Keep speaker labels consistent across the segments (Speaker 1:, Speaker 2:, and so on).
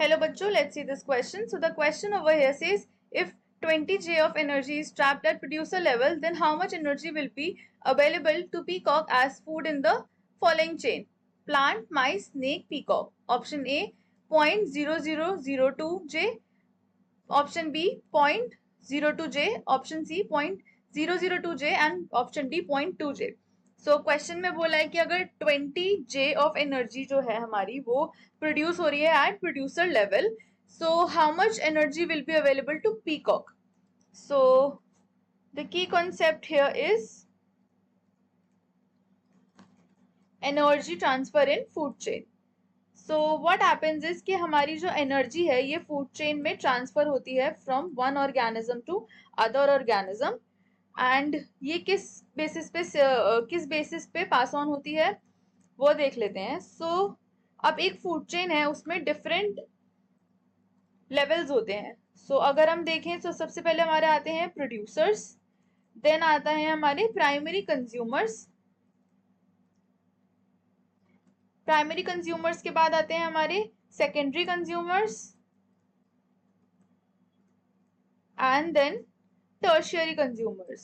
Speaker 1: Hello bachcho, let's see this question. So the question over here says if 20 J of energy is trapped at producer level, then how much energy will be available to peacock as food in the following chain? Plant, mice, snake, peacock. Option A 0.0002 J, option B 0.02 J, option C 0.002 J and option D 0.2 J. So question में बोला है कि अगर 20 J of energy जो है हमारी वो produce हो रही है at producer level, so how much energy will be available to peacock. So the key concept here is energy transfer in food chain. So what happens is कि हमारी जो एनर्जी है ये फूड चेन में transfer होती है from one organism to other organism. And ये किस बेसिस पे पास ऑन होती है वो देख लेते हैं. सो अब एक फूड चेन है, उसमें डिफरेंट लेवल्स होते हैं. सो अगर हम देखें तो सबसे पहले हमारे आते हैं प्रोड्यूसर्स, देन आता है हमारे प्राइमरी कंज्यूमर्स, प्राइमरी कंज्यूमर्स के बाद आते हैं हमारे secondary consumers and then tertiary consumers.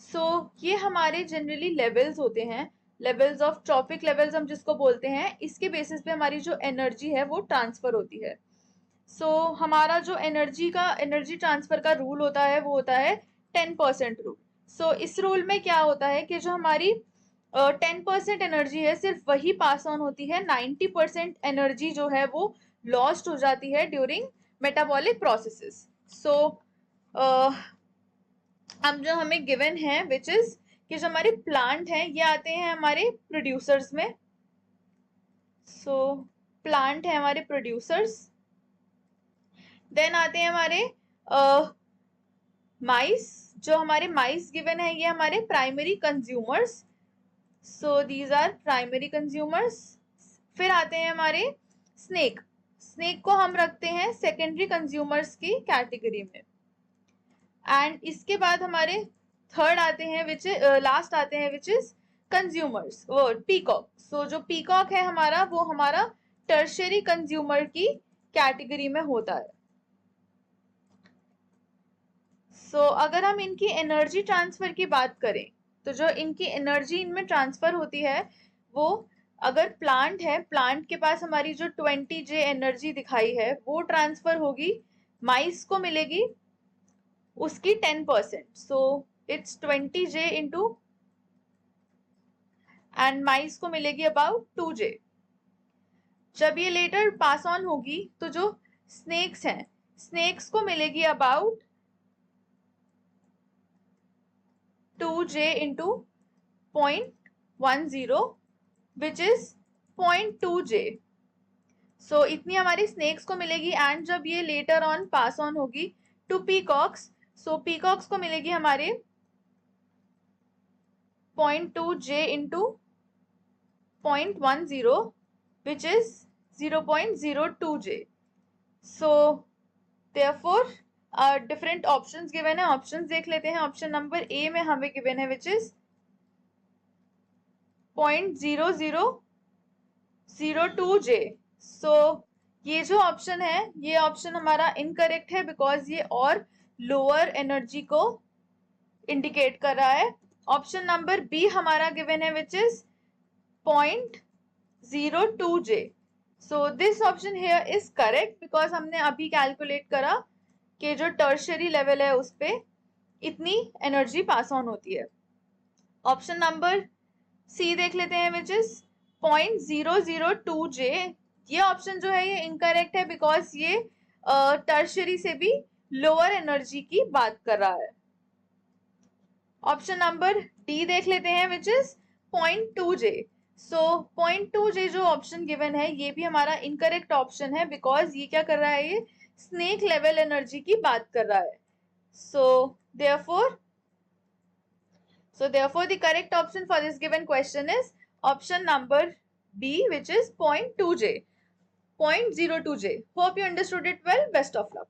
Speaker 1: So ये हमारे जनरली लेवल्स होते हैं, लेवल्स ऑफ ट्रॉपिक लेवल्स हम जिसको बोलते हैं. इसके बेसिस पे हमारी जो एनर्जी है वो ट्रांसफर होती है. सो हमारा जो एनर्जी ट्रांसफर का रूल होता है वो होता है 10% रूल. सो इस रूल में क्या होता है कि जो हमारी 10% एनर्जी है सिर्फ वही पास ऑन होती है, 90% एनर्जी जो है वो लॉस्ट हो जाती है ड्यूरिंग मेटाबॉलिक प्रोसेसेस. सो अब जो हमें गिवन है विच इज कि जो हमारे प्लांट हैं ये आते हैं हमारे प्रोड्यूसर्स में. सो प्लांट है हमारे प्रोड्यूसर्स, देन आते हैं हमारे माइस. जो हमारे माइस गिवन है ये हमारे primary consumers. So these are primary consumers. फिर आते हैं हमारे स्नेक. स्नेक को हम रखते हैं सेकेंडरी कंज्यूमर्स की कैटेगरी में. एंड इसके बाद हमारे थर्ड आते हैं लास्ट आते हैं which is consumers word peacock. So जो पीकॉक है हमारा वो हमारा टर्शियरी कंज्यूमर की कैटेगरी में होता है. सो अगर हम इनकी एनर्जी ट्रांसफर की बात करें तो जो इनकी एनर्जी इनमें ट्रांसफर होती है वो, अगर प्लांट है, प्लांट के पास हमारी जो 20 J एनर्जी दिखाई है वो ट्रांसफर होगी, माइस को मिलेगी उसकी 10%. So it's 20 J into and mice को मिलेगी अबाउट 2 J. जब ये लेटर पास ऑन होगी तो जो स्नेक्स हैं, स्नेक्स को मिलेगी about 2 J into 0.10 which is 0.2 J. सो इतनी हमारी स्नेक्स को मिलेगी. एंड जब ये लेटर ऑन पास ऑन होगी टू पीकॉक्स, सो पीकॉक्स को मिलेगी हमारे 0.2 J into 0.10 which is 0.02 J. So therefore different options given है. ऑप्शंस देख लेते हैं. ऑप्शन नंबर ए में हमें गिवन है विच इज 0.0002 J. सो ये जो ऑप्शन है ये ऑप्शन हमारा इनकरेक्ट है बिकॉज ये और लोअर एनर्जी को इंडिकेट कर रहा है. ऑप्शन नंबर बी हमारा गिवन है which is 0.02 J. So this option here is correct because हमने अभी कैलकुलेट करा कि जो टर्शियरी लेवल है उस पे इतनी एनर्जी पास ऑन होती है. ऑप्शन नंबर सी देख लेते हैं विच इज 0.002 J. ये ऑप्शन जो है ये इनकरेक्ट है बिकॉज ये टर्शियरी से भी लोअर एनर्जी की बात कर रहा है. ऑप्शन नंबर डी देख लेते हैं which is 0.2 J. So 0.2 J जो ऑप्शन गिवन है ये भी हमारा इनकरेक्ट ऑप्शन है बिकॉज ये क्या कर रहा है, ये स्नेक लेवल एनर्जी की बात कर रहा है. सो therefore the correct option for this given question is option number B, which is 0.2 J, 0.02 J. Hope you understood it well. Best of luck.